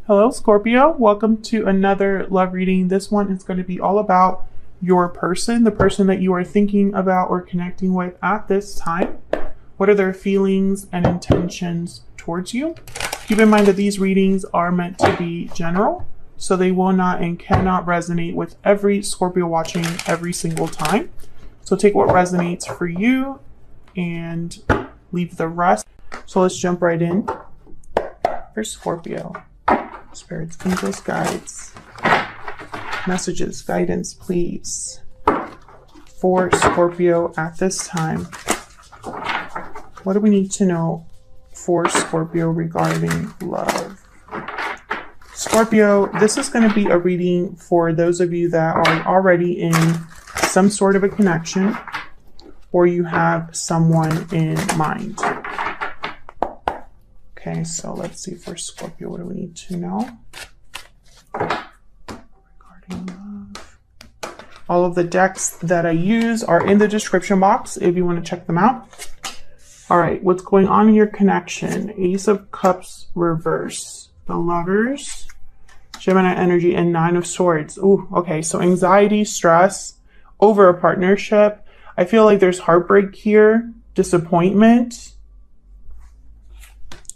Hello, Scorpio. Welcome to another love reading. This one is going to be all about your person, the person that you are thinking about or connecting with at this time. What are their feelings and intentions towards you? Keep in mind that these readings are meant to be general, so they will not and cannot resonate with every Scorpio watching every single time. So take what resonates for you and leave the rest. So let's jump right in. For Scorpio, spirits, angels, guides, messages, guidance, please. For Scorpio at this time, what do we need to know for Scorpio regarding love? Scorpio, this is going to be a reading for those of you that are already in some sort of a connection or you have someone in mind. Okay, so let's see for Scorpio, what do we need to know regarding love? All of the decks that I use are in the description box if you want to check them out. All right, what's going on in your connection? Ace of Cups reverse, the Lovers, Gemini energy, and Nine of Swords. Ooh, okay, so anxiety, stress over a partnership. I feel like there's heartbreak here, disappointment.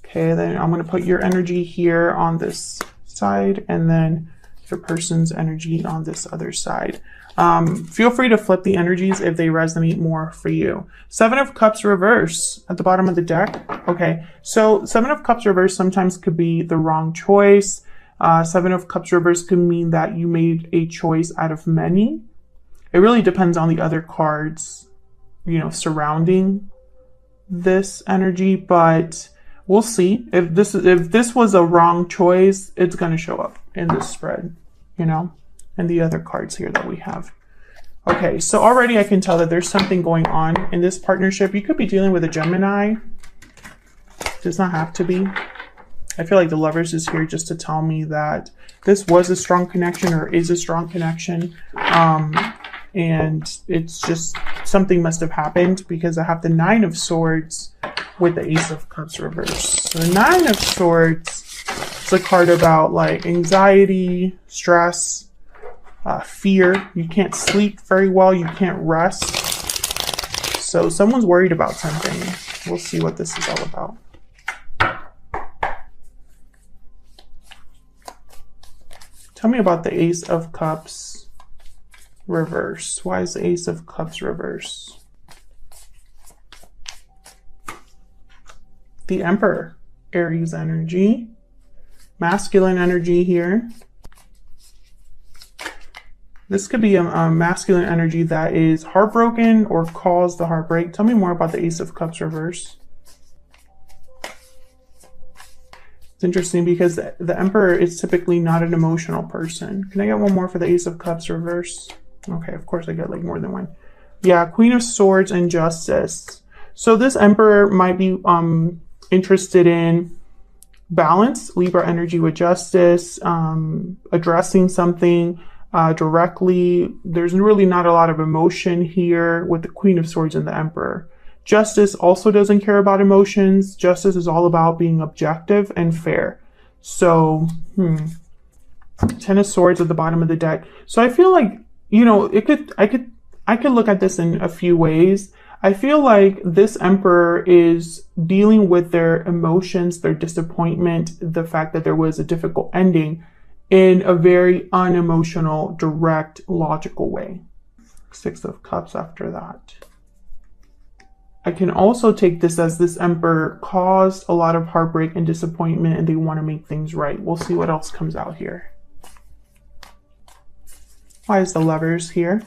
Okay, then I'm going to put your energy here on this side and then your person's energy on this other side. Feel free to flip the energies if they resonate more for you. Seven of Cups reverse at the bottom of the deck. Okay, so Seven of Cups reverse sometimes could be the wrong choice. Seven of Cups reverse could mean that you made a choice out of many. It really depends on the other cards, you know, surrounding this energy, but we'll see. If this was a wrong choice, it's going to show up in this spread, you know, and the other cards here that we have. Okay, so already I can tell that there's something going on in this partnership. You could be dealing with a Gemini. Does not have to be. I feel like the Lovers is here just to tell me that this was a strong connection or is a strong connection. And it's just something must have happened because I have the Nine of Swords with the Ace of Cups reverse. So the Nine of Swords is a card about like anxiety, stress, fear. You can't sleep very well. You can't rest. So someone's worried about something. We'll see what this is all about. Tell me about the Ace of Cups reverse. Why is the Ace of Cups reverse? The Emperor, Aries energy, masculine energy here. This could be a masculine energy that is heartbroken or caused the heartbreak. Tell me more about the Ace of Cups reverse. It's interesting because the Emperor is typically not an emotional person. Can I get one more for the Ace of Cups reverse? Okay, of course I get like more than one. Yeah, Queen of Swords and Justice. So this Emperor might be interested in balance, Libra energy with Justice, addressing something directly. There's really not a lot of emotion here with the Queen of Swords and the Emperor. Justice also doesn't care about emotions. Justice is all about being objective and fair. So, Ten of Swords at the bottom of the deck. So I feel like, you know, I could look at this in a few ways. I feel like this Emperor is dealing with their emotions, their disappointment, the fact that there was a difficult ending in a very unemotional, direct, logical way. Six of Cups after that. I can also take this as this Emperor caused a lot of heartbreak and disappointment and they want to make things right. We'll see what else comes out here. Why is the Lovers here?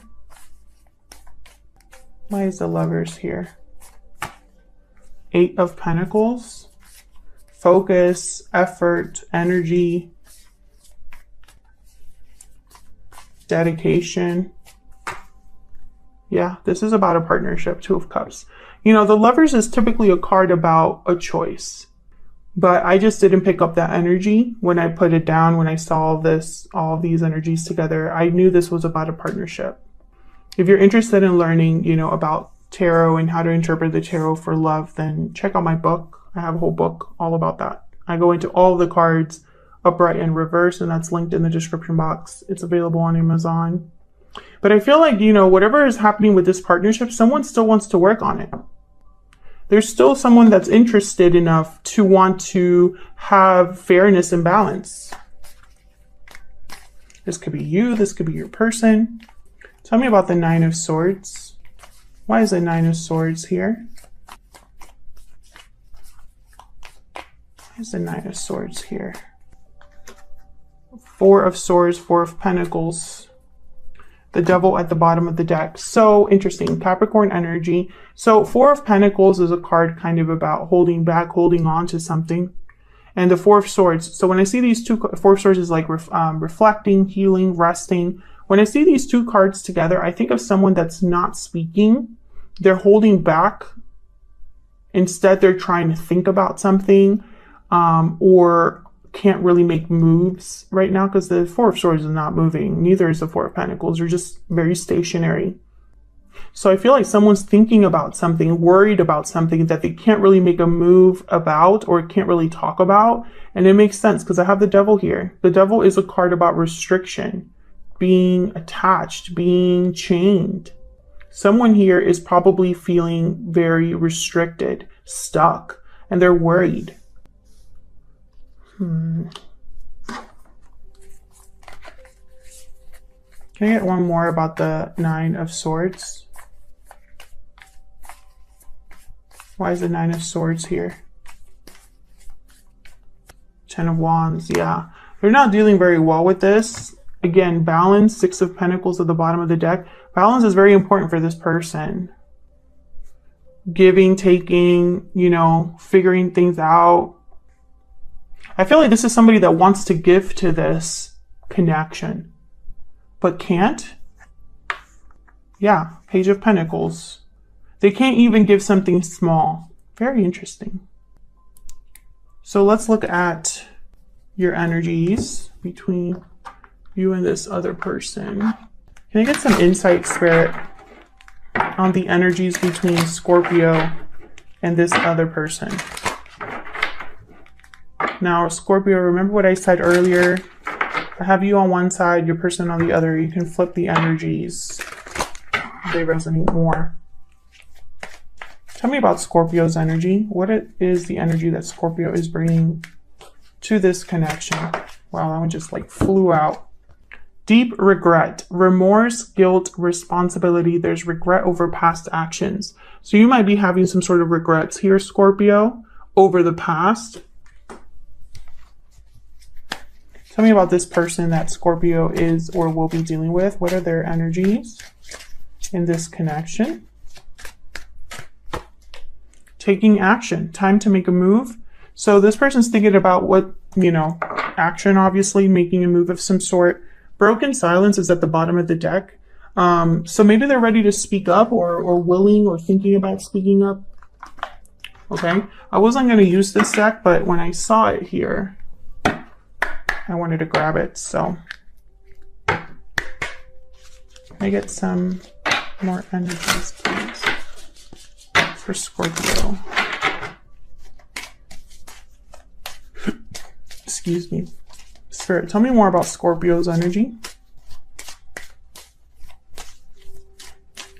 Why is the Lovers here? Eight of Pentacles. Focus, effort, energy, dedication. Yeah, this is about a partnership. Two of Cups. You know, the Lovers is typically a card about a choice. But I just didn't pick up that energy when I put it down, when I saw this, all these energies together. I knew this was about a partnership. If you're interested in learning, you know, about tarot and how to interpret the tarot for love, then check out my book. I have a whole book all about that. I go into all the cards upright and reverse, and that's linked in the description box. It's available on Amazon. But I feel like, you know, whatever is happening with this partnership, someone still wants to work on it. There's still someone that's interested enough to want to have fairness and balance. This could be you. This could be your person. Tell me about the Nine of Swords. Why is the Nine of Swords here? Why is the Nine of Swords here? Four of Swords, Four of Pentacles. The Devil at the bottom of the deck. So interesting. Capricorn energy. So Four of Pentacles is a card kind of about holding back, holding on to something. And the Four of Swords. So when I see these two, Four of Swords is like reflecting, healing, resting. When I see these two cards together, I think of someone that's not speaking. They're holding back. Instead, they're trying to think about something, or can't really make moves right now because the Four of Swords is not moving. Neither is the Four of Pentacles. They're just very stationary. So I feel like someone's thinking about something, worried about something that they can't really make a move about or can't really talk about. And it makes sense because I have the Devil here. The Devil is a card about restriction, being attached, being chained. Someone here is probably feeling very restricted, stuck, and they're worried. Can I get one more about the Nine of Swords? Why is the Nine of Swords here? Ten of Wands, yeah. They're not dealing very well with this. Again, balance, Six of Pentacles at the bottom of the deck. Balance is very important for this person. Giving, taking, you know, figuring things out. I feel like this is somebody that wants to give to this connection, but can't. Yeah, Page of Pentacles. They can't even give something small. Very interesting. So let's look at your energies between you and this other person. Can I get some insight, Spirit, on the energies between Scorpio and this other person? Now, Scorpio, remember what I said earlier? I have you on one side, your person on the other. You can flip the energies. They resonate more. Tell me about Scorpio's energy. What is the energy that Scorpio is bringing to this connection? Wow, that one just like flew out. Deep regret, remorse, guilt, responsibility. There's regret over past actions. So you might be having some sort of regrets here, Scorpio, over the past. Tell me about this person that Scorpio is or will be dealing with. What are their energies in this connection? Taking action, time to make a move. So this person's thinking about what, you know, action, obviously, making a move of some sort. Broken silence is at the bottom of the deck. So maybe they're ready to speak up or willing or thinking about speaking up. Okay, I wasn't going to use this deck, but when I saw it here, I wanted to grab it. So I get some more energies, please, for Scorpio. Excuse me. Spirit, tell me more about Scorpio's energy.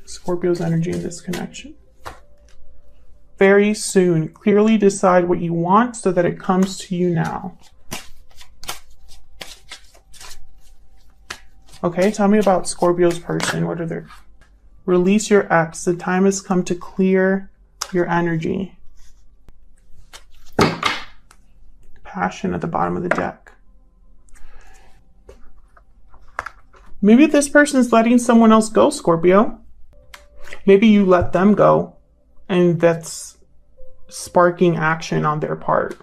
Scorpio's energy in this connection. Very soon. Clearly decide what you want so that it comes to you now. Okay, tell me about Scorpio's person. What are their... Release your ex. The time has come to clear your energy. Passion at the bottom of the deck. Maybe this person's letting someone else go, Scorpio. Maybe you let them go, and that's sparking action on their part.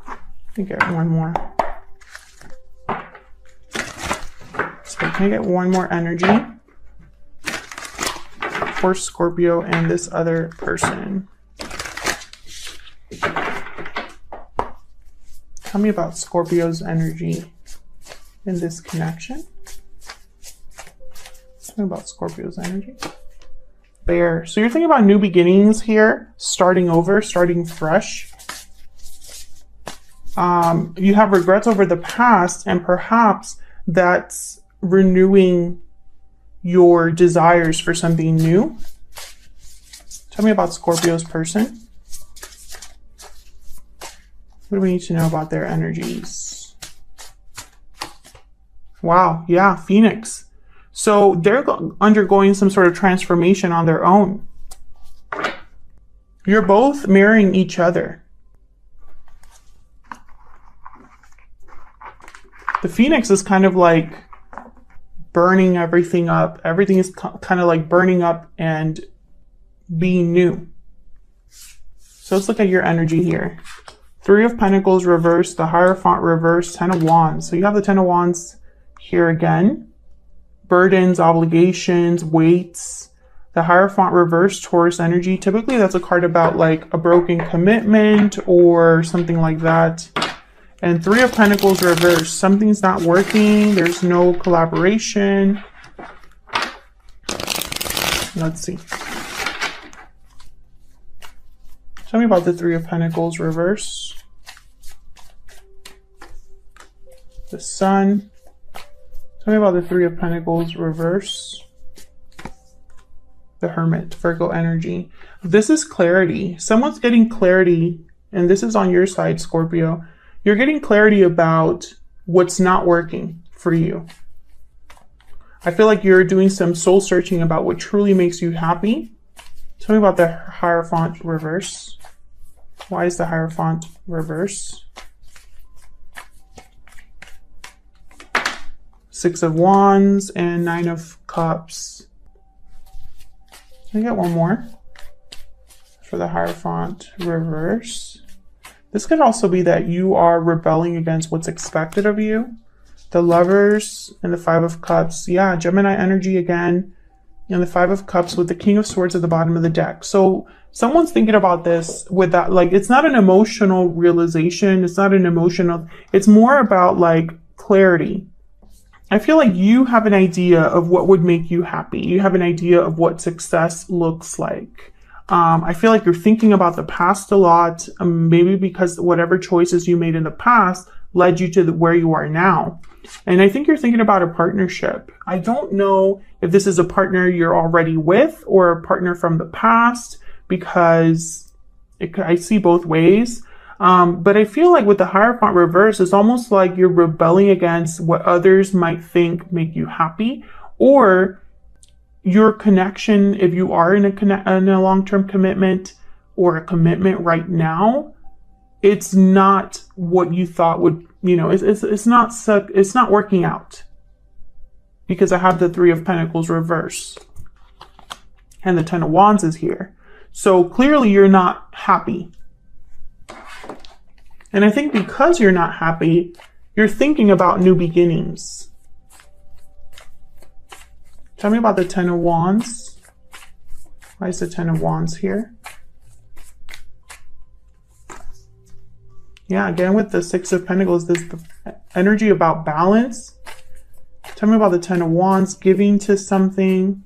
Let me get one more. So can I get one more energy for Scorpio and this other person? Tell me about Scorpio's energy in this connection. Tell me about Scorpio's energy. Bear. So you're thinking about new beginnings here, starting over, starting fresh. You have regrets over the past, and perhaps that's renewing your desires for something new. Tell me about Scorpio's person. What do we need to know about their energies? Wow, yeah, Phoenix. So they're undergoing some sort of transformation on their own. You're both mirroring each other. The Phoenix is kind of like burning everything up. Everything is kind of like burning up and being new. So let's look at your energy here. 3 of Pentacles reversed, the Hierophant reversed, 10 of Wands. So you have the 10 of Wands here again. Burdens, obligations, weights. The Hierophant reversed, Taurus energy. Typically that's a card about like a broken commitment or something like that. And 3 of Pentacles reversed. Something's not working. There's no collaboration. Let's see. Tell me about the 3 of Pentacles reverse. The Sun. Tell me about the 3 of Pentacles reverse. The Hermit, Virgo energy. This is clarity. Someone's getting clarity, and this is on your side, Scorpio. You're getting clarity about what's not working for you. I feel like you're doing some soul searching about what truly makes you happy. Tell me about the Hierophant reverse. Why is the Hierophant reverse? 6 of Wands and 9 of Cups. Can I get one more for the Hierophant reverse? This could also be that you are rebelling against what's expected of you. The Lovers and the 5 of Cups. Yeah, Gemini energy again. And the 5 of Cups with the King of Swords at the bottom of the deck. So someone's thinking about this with that. Like, it's not an emotional realization. It's not an emotional. It's more about like clarity. I feel like you have an idea of what would make you happy. You have an idea of what success looks like. I feel like you're thinking about the past a lot, maybe because whatever choices you made in the past led you to where you are now. And I think you're thinking about a partnership. I don't know if this is a partner you're already with or a partner from the past, because I see both ways. But I feel like with the Hierophant reverse, it's almost like you're rebelling against what others might think make you happy, or your connection, if you are in a long-term commitment or a commitment right now, it's not what you thought would, it's not working out, because I have the 3 of Pentacles reverse and the 10 of Wands is here. So clearly you're not happy. And I think because you're not happy, you're thinking about new beginnings. Tell me about the 10 of Wands. Why is the 10 of Wands here? Yeah, again with the 6 of Pentacles, this energy about balance. Tell me about the 10 of Wands, giving to something.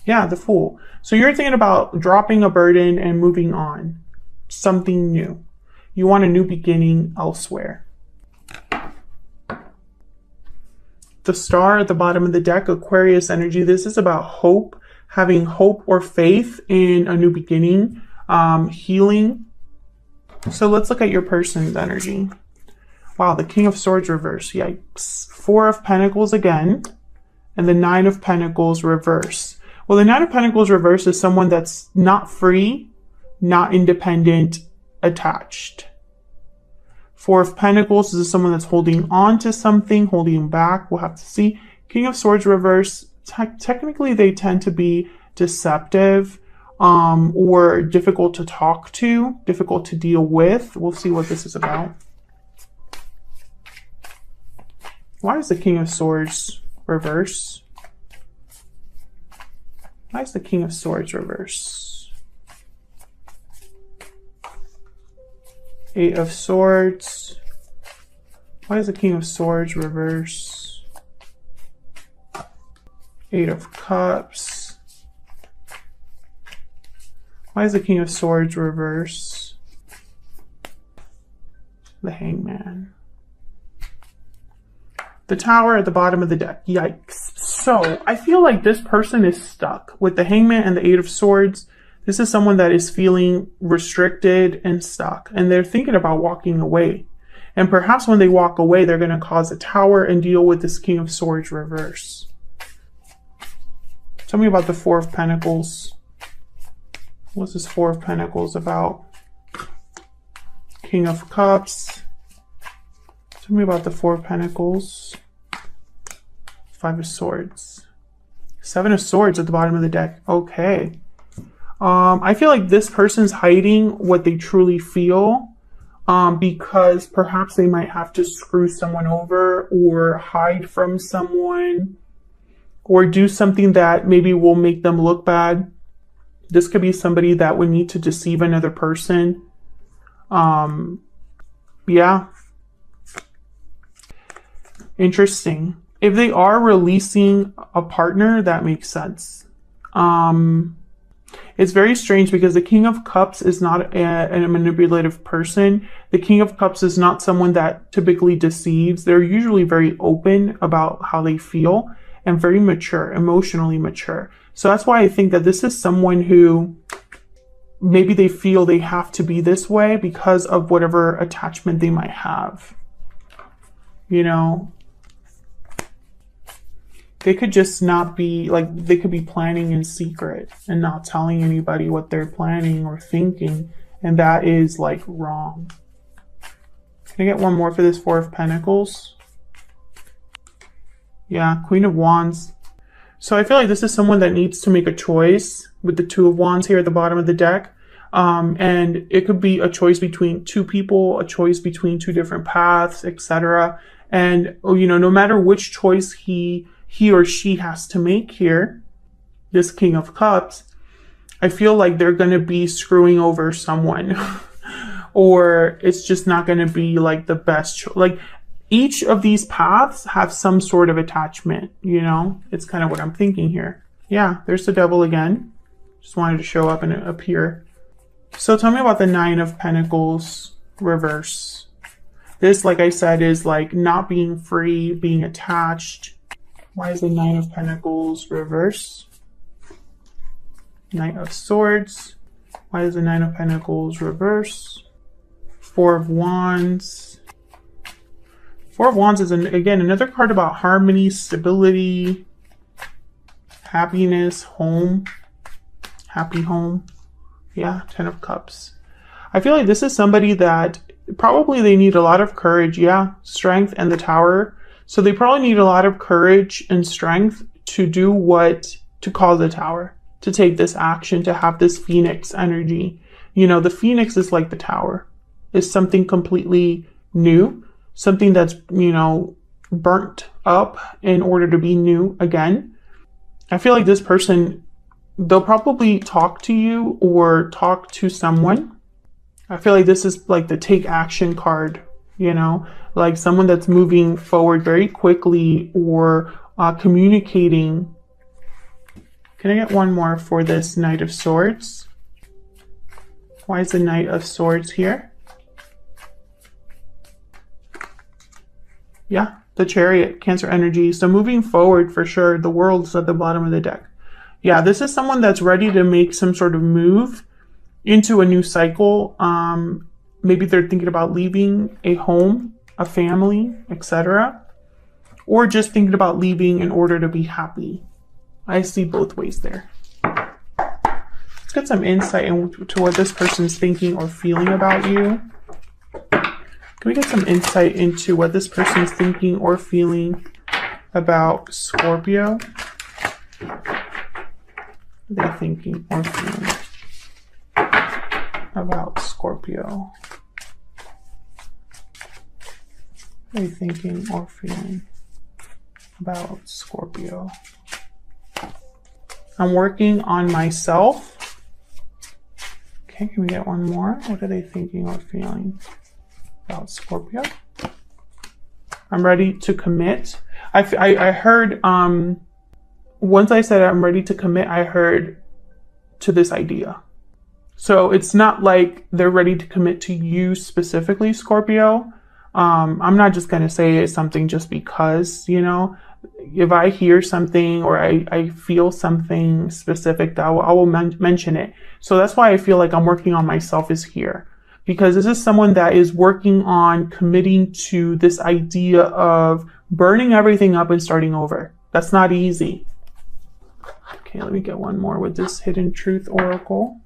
Yeah, the Fool. So you're thinking about dropping a burden and moving on. Something new. You want a new beginning elsewhere. The Star at the bottom of the deck, Aquarius energy. This is about hope, having hope or faith in a new beginning, healing. So let's look at your person's energy. Wow, the King of Swords reverse. Yikes. 4 of Pentacles again, and the 9 of Pentacles reverse. Well, the 9 of Pentacles reverse is someone that's not free, not independent, attached. 4 of Pentacles is someone that's holding on to something, holding back. We'll have to see. King of Swords reverse. Technically, they tend to be deceptive or difficult to talk to, difficult to deal with. We'll see what this is about. Why is the King of Swords reverse? Why is the King of Swords reverse? 8 of Swords. Why is the King of Swords reverse? 8 of Cups. Why is the King of Swords reverse? The Hangman. The Tower at the bottom of the deck. Yikes. So I feel like this person is stuck with the Hangman and the Eight of Swords. This is someone that is feeling restricted and stuck, and they're thinking about walking away. And perhaps when they walk away, they're going to cause a Tower and deal with this King of Swords reverse. Tell me about the Four of Pentacles. What's this Four of Pentacles about? King of Cups. Tell me about the Four of Pentacles. Five of Swords. Seven of Swords at the bottom of the deck. Okay. I feel like this person's hiding what they truly feel because perhaps they might have to screw someone over or hide from someone or do something that maybe will make them look bad. This could be somebody that would need to deceive another person. Yeah. Interesting. If they are releasing a partner, that makes sense. It's very strange because the King of Cups is not a manipulative person. The King of Cups is not someone that typically deceives. They're usually very open about how they feel and very mature, emotionally mature. So that's why I think that this is someone who maybe they feel they have to be this way because of whatever attachment they might have. You know, they could just not be, like, they could be planning in secret and not telling anybody what they're planning or thinking. And that is, like, wrong. Can I get one more for this Four of Pentacles? Yeah, Queen of Wands. So I feel like this is someone that needs to make a choice with the Two of Wands here at the bottom of the deck. And it could be a choice between two people, a choice between two different paths, etc. And, you know, no matter which choice he or she has to make here, this King of Cups, I feel like they're going to be screwing over someone or it's just not going to be like the best. Like each of these paths have some sort of attachment, you know, it's kind of what I'm thinking here. Yeah, there's the Devil again. Just wanted to show up and appear. So tell me about the Nine of Pentacles reverse. This, like I said, is like not being free, being attached. Why is the Nine of Pentacles reverse? Knight of Swords. Why is the Nine of Pentacles reverse? Four of Wands. Four of Wands is, again, another card about harmony, stability, happiness, home. Happy home. Yeah, Ten of Cups. I feel like this is somebody that probably they need a lot of courage. Yeah, strength and the Tower. So they probably need a lot of courage and strength to do to cause a Tower, to take this action, to have this Phoenix energy. You know, the Phoenix is like the Tower. It's something completely new, something that's, you know, burnt up in order to be new again. I feel like this person, they'll probably talk to you or talk to someone. I feel like this is like the take action card, you know, like someone that's moving forward very quickly or communicating. Can I get one more for this Knight of Swords? Why is the Knight of Swords here? Yeah, the Chariot, Cancer energy. So moving forward for sure. The World's at the bottom of the deck. Yeah, this is someone that's ready to make some sort of move into a new cycle. Maybe they're thinking about leaving a home, a family, etc. Or just thinking about leaving in order to be happy. I see both ways there. Let's get some insight into what this person's thinking or feeling about you. Can we get some insight into what this person's thinking or feeling about Scorpio? What are they thinking or feeling about Scorpio? What are they thinking or feeling about Scorpio? I'm working on myself. Okay, can we get one more? What are they thinking or feeling about Scorpio? I'm ready to commit. I heard, once I said I'm ready to commit, I heard to this idea. So it's not like they're ready to commit to you specifically, Scorpio. I'm not just going to say it's something just because, you know, if I hear something or I feel something specific, that I will mention it. So that's why I feel like I'm working on myself is here, because this is someone that is working on committing to this idea of burning everything up and starting over. That's not easy. Okay, let me get one more with this Hidden Truth Oracle.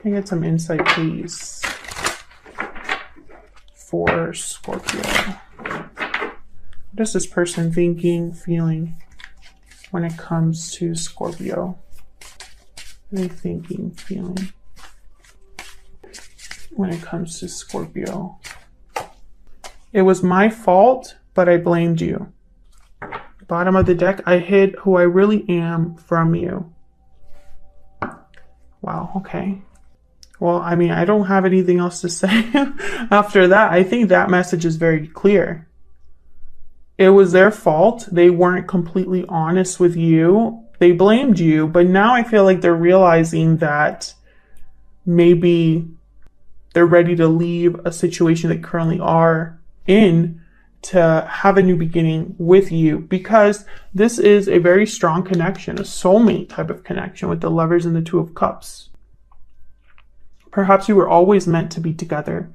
Can I get some insight, please, for Scorpio? What is this person thinking, feeling when it comes to Scorpio? What are they thinking, feeling when it comes to Scorpio? It was my fault, but I blamed you. Bottom of the deck, I hid who I really am from you. Wow, okay. Well, I mean, I don't have anything else to say after that. I think that message is very clear. It was their fault. They weren't completely honest with you. They blamed you, but now I feel like they're realizing that maybe they're ready to leave a situation they currently are in to have a new beginning with you, because this is a very strong connection, a soulmate type of connection with the Lovers and the Two of Cups. Perhaps you were always meant to be together.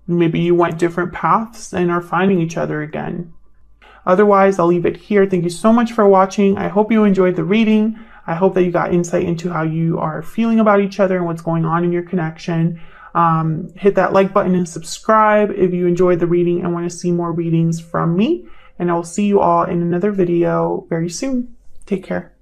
Maybe you went different paths and are finding each other again. Otherwise, I'll leave it here. Thank you so much for watching. I hope you enjoyed the reading. I hope that you got insight into how you are feeling about each other and what's going on in your connection. Hit that like button and subscribe if you enjoyed the reading and want to see more readings from me. And I will see you all in another video very soon. Take care.